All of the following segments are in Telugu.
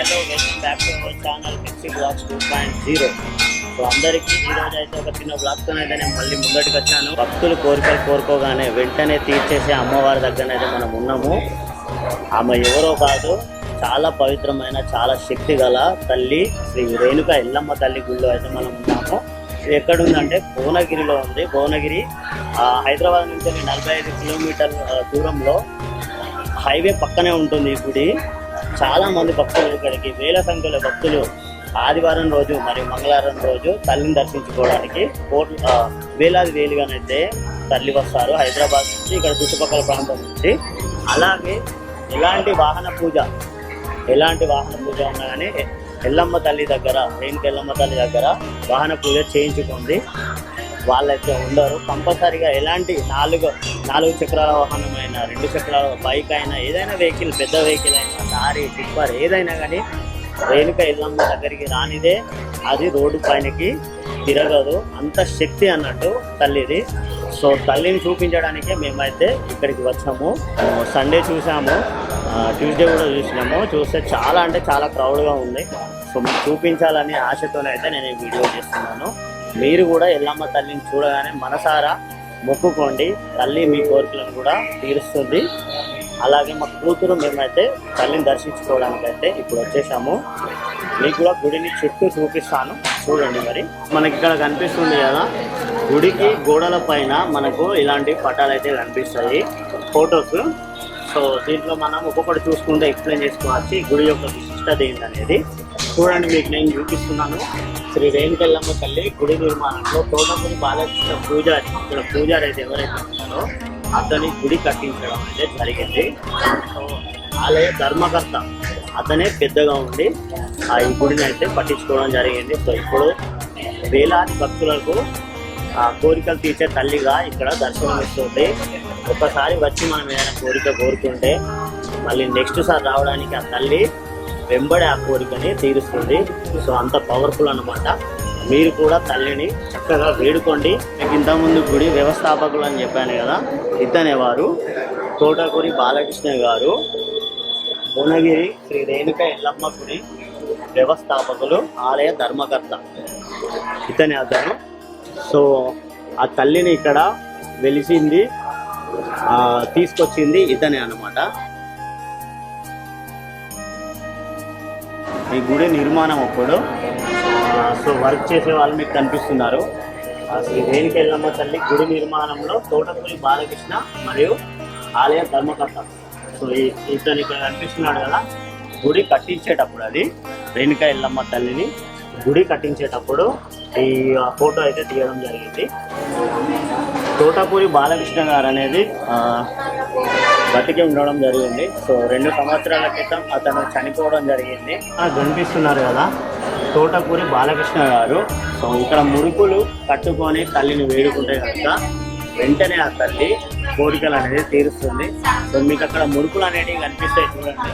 Hello welcome back to our channel mixie blogs 2.0. So అందరికీ ఈరోజు అయితే ఒక చిన్న బ్లాగ్తో అయితే నేను మళ్ళీ ముందటికి వచ్చాను. భక్తులు కోరికలు కోరుకోగానే వెంటనే తీర్చేసే అమ్మవారి దగ్గరనైతే మనం ఉన్నాము. ఆమె ఎవరో కాదు, చాలా పవిత్రమైన చాలా శక్తి గల తల్లి శ్రీ రేణుక ఎల్లమ్మ తల్లి గుళ్ళో అయితే మనం ఉన్నాము. ఇది ఎక్కడుందంటే భువనగిరిలో ఉంది. భువనగిరి హైదరాబాద్ నుంచి 45 కిలోమీటర్ల దూరంలో హైవే పక్కనే ఉంటుంది ఈ గుడి. చాలా మంది భక్తులు ఇక్కడికి వేల సంఖ్యలో భక్తులు ఆదివారం రోజు మరియు మంగళవారం రోజు తల్లిని దర్శించుకోవడానికి వేలుగానైతే తల్లి వస్తారు హైదరాబాద్ నుంచి, ఇక్కడ చుట్టుపక్కల ప్రాంతం నుంచి. అలాగే ఎలాంటి వాహన పూజ ఉన్నా కానీ ఎల్లమ్మ తల్లి దగ్గర, రేణుక ఎల్లమ్మ తల్లి దగ్గర వాహన పూజ చేయించుకుంది. వాళ్ళైతే ఉండరు. కంపల్సరీగా ఎలాంటి నాలుగు చక్రాల వాహనమైనా, 2 చక్రాల బైక్ అయినా, ఏదైనా వెహికల్, పెద్ద వెహికల్ అయినా, లారీ, టిప్పర్ ఏదైనా కానీ రేణుక ఎల్లమ్మ దగ్గరికి రానిదే అది రోడ్డు పైనకి తిరగదు. అంత శక్తి అన్నట్టు తల్లిది. సో తల్లిని చూపించడానికే మేమైతే ఇక్కడికి వచ్చాము. సండే చూసాము, ట్యూస్డే కూడా చూస్తే చాలా అంటే చాలా క్రౌడ్గా ఉంది. సో మీకు చూపించాలని ఆశతోనైతే నేను ఈ వీడియో చేస్తున్నాను. మీరు కూడా ఎల్లమ్మ తల్లిని చూడగానే మనసారా మొక్కుకోండి, తల్లి మీ కోరికలను కూడా తీరుస్తుంది. అలాగే మా కూతురు మేమైతే తల్లిని దర్శించుకోవడానికి అయితే ఇప్పుడు వచ్చేసాము. మీకు కూడా గుడిని చుట్టూ చూపిస్తాను, చూడండి. మరి మనకి ఇక్కడ కనిపిస్తుంది కదా, గుడికి గోడల పైన మనకు ఇలాంటి పటాలు అయితే కనిపిస్తాయి, ఫొటోస్. సో దీంట్లో మనం ఒక్కొక్కటి చూసుకుంటే ఎక్స్ప్లెయిన్ చేసుకోవచ్చు ఈ గుడి యొక్క విశిష్టత ఏంటనేది. చూడండి, మీకు నేను చూపిస్తున్నాను. శ్రీ రేణుక ఎల్లమ్మ తల్లి గుడి నిర్మాణంలో తోటపూరి బాలకృష్ణ పూజారి, ఇక్కడ పూజారి అయితే ఎవరైతే ఉన్నారో అతని గుడి కట్టించడం అయితే జరిగింది. సో ఆలయ ధర్మకర్త అతనే పెద్దగా ఉండి ఈ గుడిని అయితే పట్టించుకోవడం జరిగింది. సో ఇప్పుడు వేలాది భక్తులకు కోరికలు తీర్చే తల్లిగా ఇక్కడ దర్శనం ఇస్తుంది. ఒకసారి వచ్చి మనం ఏదైనా కోరిక కోరుకుంటే మళ్ళీ నెక్స్ట్ సారి రావడానికి ఆ తల్లి వెంబడి ఆ కోరికని తీరుస్తుంది. సో అంత పవర్ఫుల్ అనమాట. మీరు కూడా తల్లిని చక్కగా వేడుకోండి. మీకు ఇంతకుముందు గుడి వ్యవస్థాపకులు అని చెప్పాను కదా, ఇతనే వారు తోటకూరి బాలకృష్ణ గారు, భువనగిరి శ్రీ రేణుక ఎల్లమ్మ గుడి వ్యవస్థాపకులు, ఆలయ ధర్మకర్త ఇతనే అతను. సో ఆ తల్లిని ఇక్కడ వెలిసింది, తీసుకొచ్చింది ఇతనే అన్నమాట. ఈ గుడి నిర్మాణం అప్పుడు సో వర్క్ చేసే వాళ్ళు మీకు కనిపిస్తున్నారు. శ్రీ రేణుక ఎల్లమ్మ తల్లి గుడి నిర్మాణంలో తోటకూరి బాలకృష్ణ మరియు ఆలయ ధర్మకర్త. సో ఇతను ఇక్కడ కనిపిస్తున్నాడు కదా, గుడి కట్టించేటప్పుడు, అది రేణుక ఎల్లమ్మ తల్లిని గుడి కట్టించేటప్పుడు ఈ ఫోటో అయితే తీయడం జరిగింది. తోటకూరి బాలకృష్ణ గారు అనేది బతికి ఉండడం జరిగింది. సో 2 సంవత్సరాల క్రితం అతను చనిపోవడం జరిగింది. కనిపిస్తున్నారు కదా తోటకూరి బాలకృష్ణ గారు. సో ఇక్కడ ముడుపులు కట్టుకొని తల్లిని వేడుకుంటే కనుక వెంటనే ఆ తల్లి కోరికలు అనేది తీరుస్తుంది. సో మీకు అక్కడ ముడుపులు అనేవి కనిపిస్తాయి, చూడండి.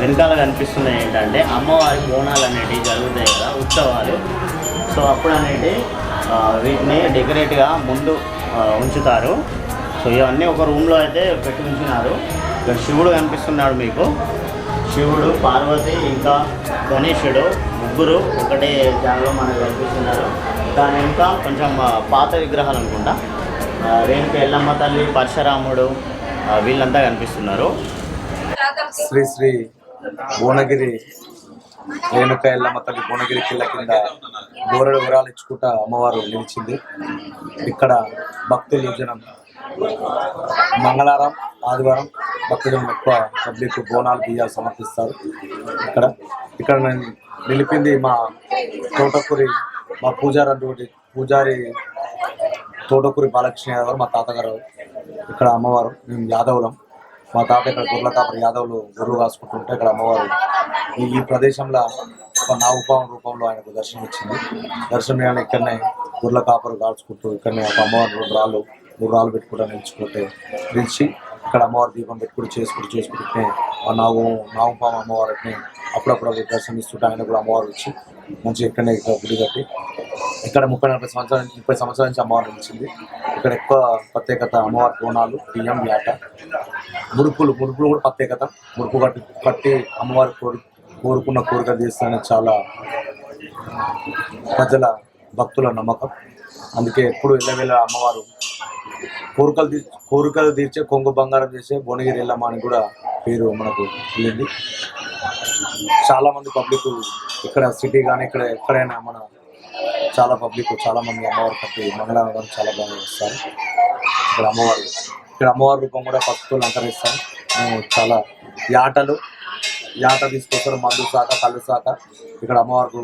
వెనకాల కనిపిస్తున్నాయి ఏంటంటే అమ్మవారి బోనాలు అనేటివి జరుగుతాయి కదా, ఉత్సవాలు. సో అప్పుడు అనేటి వీటిని డెకరేట్గా ముందు ఉంచుతారు. సో ఇవన్నీ ఒక రూమ్లో అయితే పెట్టి ఉంచున్నారు. ఇక్కడ శివుడు కనిపిస్తున్నాడు మీకు, శివుడు, పార్వతి ఇంకా గణేశుడు ముగ్గురు ఒకటే జాగలో మనకు కనిపిస్తున్నారు. దాని ఇంకా కొంచెం పాత విగ్రహాలు అనుకుంటా, రేణుక ఎల్లమ్మ తల్లి, పరశురాముడు వీళ్ళంతా కనిపిస్తున్నారు. శ్రీ శ్రీ భువనగిరి రేణుక ఎల్లమ్మ తల్లి భువనగిరి కిల్ల కింద బోరెడు విరాలు ఇచ్చుకుంటా అమ్మవారు నిలిచింది. ఇక్కడ భక్తులు జనం మంగళవారం, ఆదివారం భక్తులు ఎక్కువ పబ్లిక్ బోనాలు బియ్యాలు సమర్పిస్తారు. ఇక్కడ నిలిపింది మా తోటకూరి, మా పూజారి తోటకూరి బాలకృష్ణ గారు, మా తాతగారు. ఇక్కడ అమ్మవారు, మేము యాదవులం. మా తాత ఇక్కడ గొర్రెల కాపరి యాదవులు గొర్రెలు కాసుకుంటుంటే ఇక్కడ అమ్మవారు ఈ ప్రదేశంలో ఒక నాగుపాము రూపంలో ఆయనకు దర్శనం ఇచ్చింది. దర్శనం ఇక్కడనే గొర్రెల కాపరు కాల్చుకుంటూ ఇక్కడనే ఒక అమ్మవారు 3 రాళ్ళు పెట్టుకుంటూ నిలిచి ఇక్కడ అమ్మవారి దీపం పెట్టుకుంటూ చేసుకుంటే ఆ నాగపాము అమ్మవారిని అప్పుడప్పుడు దర్శనమిస్తుంటే ఆయన కూడా అమ్మవారు వచ్చి మంచిగా ఇక్కడనే గుడి కట్టి ఇక్కడ 30 సంవత్సరాల నుంచి అమ్మవారు నిలిచింది. ఇక్కడ ఎక్కువ ప్రత్యేకత అమ్మవారి బోనాలు, బియ్యం, యాట, ముడుపులు కూడా ప్రత్యేకత. ముడుపు కట్టి అమ్మవారి కోరుకున్న కోరిక తీస్తానని చాలా ప్రజల భక్తుల నమ్మకం. అందుకే ఎప్పుడు ఎల్లవేళ అమ్మవారు కోరికలు తీర్చే కొంగు బంగారం చేసే భువనగిరి ఎల్లమ్మ అని కూడా పేరు మనకు వెళ్ళింది. చాలా మంది పబ్లిక్ ఇక్కడ సిటీ కానీ ఇక్కడ ఎక్కడైనా చాలా పబ్లిక్ చాలా మంది అమ్మవారు కట్టి మంగళవారం చాలా బాగా వస్తారు. ఇక్కడ అమ్మవారి రూపం కూడా పసుపుతో అలంకరిస్తాం. మేము చాలా యాట తీసుకొస్తారు, మందు శాఖ, కళ్ళు శాఖ. ఇక్కడ అమ్మవారికి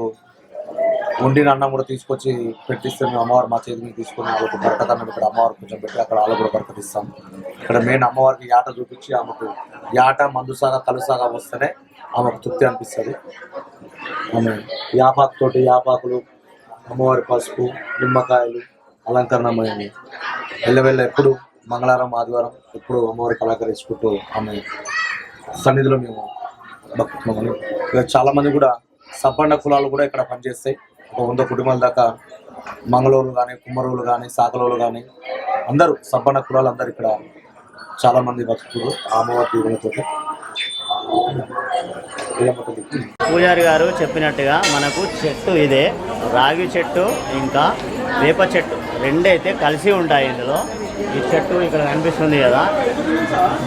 వండిన అన్నం కూడా తీసుకొచ్చి పెట్టిస్తే మేము అమ్మవారు మా చేతి మీద తీసుకొని వాళ్ళకు బరకతన్నం ఇక్కడ అమ్మవారికి కొంచెం పెట్టి అక్కడ వాళ్ళకు కూడా బరకతిస్తాం. ఇక్కడ మెయిన్ అమ్మవారికి యాట చూపించి ఆమెకు యాట, మందు శాఖ, కళ్ళు శాఖ వస్తేనే ఆమెకు తృప్తి అనిపిస్తుంది. ఆమె యాపాకులు, అమ్మవారి పసుపు, నిమ్మకాయలు అలంకరణమైన వెళ్ళ ఎప్పుడు మంగళవారం, ఆదివారం ఎప్పుడు అమ్మవారికి అలంకరించుకుంటూ ఆమె సన్నిధిలో మేము భక్తున్నామని. ఇక్కడ చాలామంది కూడా సబ్బండ కులాలు కూడా ఇక్కడ పనిచేస్తాయి. ఒక 100 కుటుంబాల దాకా మంగళోళ్ళు కానీ, కుమ్మరోళ్ళు కానీ, సాకలోళ్ళు కానీ అందరూ సబ్బండ కులాలు అందరూ ఇక్కడ చాలామంది బతుకుతారు అమ్మవారి దీవులతో. పూజారి గారు చెప్పినట్టుగా మనకు చెట్టు ఇదే, రాగి చెట్టు ఇంకా వేప చెట్టు రెండైతే కలిసి ఉంటాయి ఇందులో. ఈ చెట్టు ఇక్కడ కనిపిస్తుంది కదా,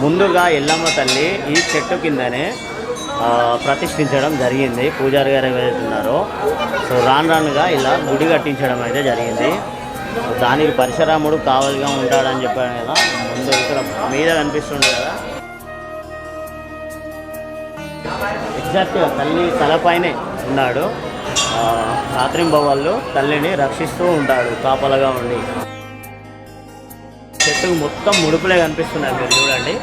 ముందుగా ఎల్లమ్మ తల్లి ఈ చెట్టు కిందనే ప్రతిష్ఠించడం జరిగింది. పూజారి గారు వెళ్తున్నారో సో రానుగా ఇలా గుడి కట్టించడం అయితే జరిగింది. దానికి పరశురాముడు కావలిగా ఉంటాడని చెప్పాను కదా, ముందు ఇక్కడ మీద కనిపిస్తుంది కదా, ఎగ్జాక్ట్గా తల్లి తలపైనే ఉన్నాడు. రాత్రింబవళ్ళు తల్లిని రక్షిస్తూ ఉంటాడు కాపలగా ఉండి. చెట్టుకు మొత్తం ముడుపులే కనిపిస్తున్నాయి, మీరు చూడండి.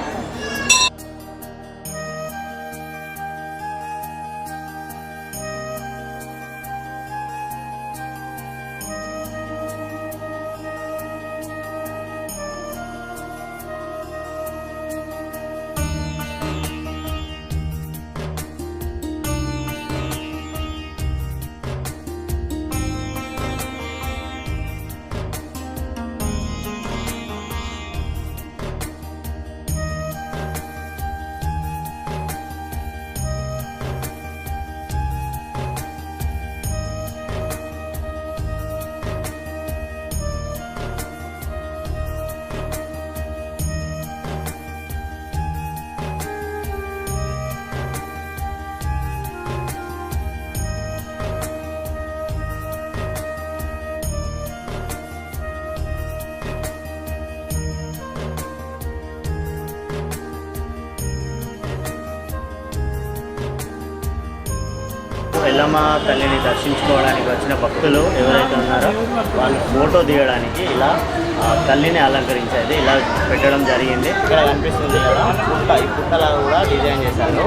ఎల్లమ్మ తల్లిని దర్శించుకోవడానికి వచ్చిన భక్తులు ఎవరైతే ఉన్నారో వాళ్ళు ఫోటో దిగడానికి ఇలా తల్లిని అలంకరించేది ఇలా పెట్టడం జరిగింది. ఇక్కడ కనిపిస్తుంది కదా పుట్ట, ఈ పుట్టలా కూడా డిజైన్ చేశారు.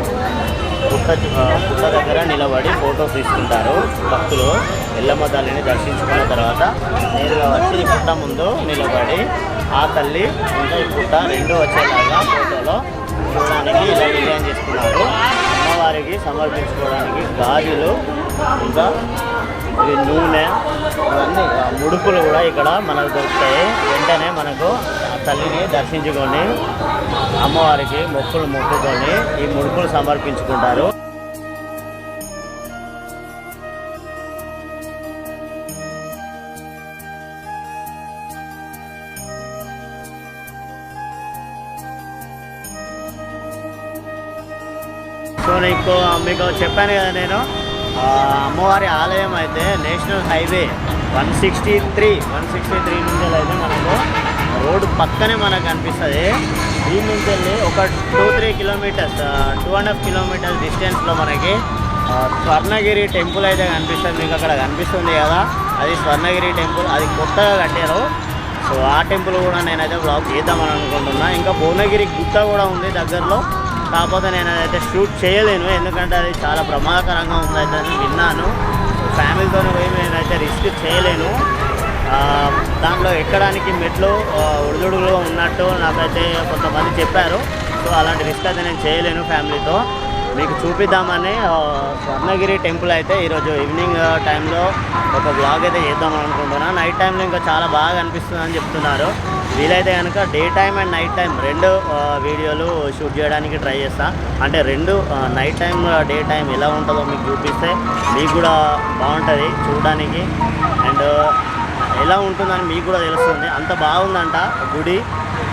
పుట్ట దగ్గర నిలబడి ఫోటో తీసుకుంటారు భక్తులు. ఎల్లమ్మ తల్లిని దర్శించుకున్న తర్వాత నేరుగా వచ్చి ఈ పుట్ట ముందు నిలబడి ఆ తల్లి ఇంకా ఈ పుట్ట రెండు వచ్చేలాగా ఫోటోలో చూడడానికి ఇలా డిజైన్ చేసుకున్నారు. అమ్మవారికి సమర్పించుకోవడానికి గాజులు ఇంకా నూనె ఇవన్నీ ముడుపులు కూడా ఇక్కడ మనకు దొరుకుతాయి. వెంటనే మనకు ఆ తల్లిని దర్శించుకొని అమ్మవారికి మొక్కుకొని ఈ ముడుపులు సమర్పించుకుంటారు. సో మీకు చెప్పాను కదా నేను, అమ్మవారి ఆలయం అయితే నేషనల్ హైవే 163 నుంచి అయితే మనకు రోడ్డు పక్కనే మనకు కనిపిస్తుంది. దీని నుంచి వెళ్ళి ఒక 2-3 కిలోమీటర్స్ 2.5 కిలోమీటర్స్ డిస్టెన్స్లో మనకి స్వర్ణగిరి టెంపుల్ అయితే కనిపిస్తుంది. మీకు అక్కడ కనిపిస్తుంది కదా, అది స్వర్ణగిరి టెంపుల్. అది కొత్తగా కట్టారు. సో ఆ టెంపుల్ కూడా నేనైతే బ్లాగ్ చేద్దామని అనుకుంటున్నా. ఇంకా భువనగిరి గుట్ట కూడా ఉంది దగ్గరలో, కాకపోతే నేను అదైతే షూట్ చేయలేను ఎందుకంటే అది చాలా ప్రమాదకరంగా ఉందైతే విన్నాను. ఫ్యామిలీతో పోయి నేనైతే రిస్క్ చేయలేను. దాంట్లో ఎక్కడానికి మెట్లు ఉడుదుడుగులో ఉన్నట్టు నాకైతే కొంతమంది చెప్పారు. సో అలాంటి రిస్క్ అయితే నేను చేయలేను ఫ్యామిలీతో. మీకు చూపిద్దామని స్వర్ణగిరి టెంపుల్ అయితే ఈరోజు ఈవినింగ్ టైంలో ఒక బ్లాగ్ అయితే చేద్దామని అనుకుంటున్నాను. నైట్ టైంలో ఇంకా చాలా బాగా అనిపిస్తుంది అని చెప్తున్నారు. వీలైతే కనుక day time and night time రెండు వీడియోలు షూట్ చేయడానికి ట్రై చేస్తాను. అంటే రెండు నైట్ టైం డే టైం ఎలా ఉంటుందో మీకు చూపిస్తే మీకు కూడా బాగుంటుంది చూడడానికి. అండ్ ఎలా ఉంటుందని మీకు కూడా తెలుస్తుంది. అంత బాగుందంట గుడి.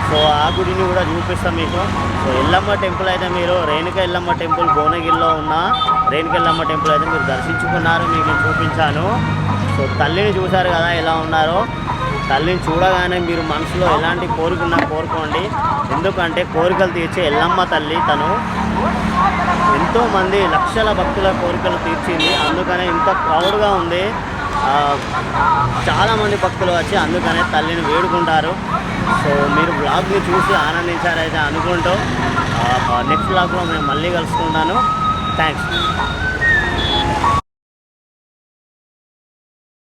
సో ఆ గుడిని కూడా చూపిస్తాం మీకు. సో ఎల్లమ్మ టెంపుల్ అయితే మీరు రేణుక ఎల్లమ్మ టెంపుల్ భువనగిరిలో ఉన్న రేణుక ఎల్లమ్మ టెంపుల్ అయితే మీరు దర్శించుకున్నారు, మీకు నేను చూపించాను. సో తల్లిని చూశారు కదా ఎలా ఉన్నారో. తల్లిని చూడగానే మీరు మనసులో ఎలాంటి కోరికన్నా కోరుకోండి. ఎందుకంటే కోరికలు తీర్చే ఎల్లమ్మ తల్లి తను ఎంతోమంది లక్షల భక్తుల కోరికలు తీర్చింది. అందుకనే ఇంత ప్రౌడ్గా ఉంది. చాలామంది భక్తులు వచ్చి అందుకనే తల్లిని వేడుకుంటారు. సో మీరు బ్లాగ్ని చూసి ఆనందించారైతే అనుకుంటూ నెక్స్ట్ బ్లాగ్లో నేను మళ్ళీ కలుసుకుంటాను. థ్యాంక్స్.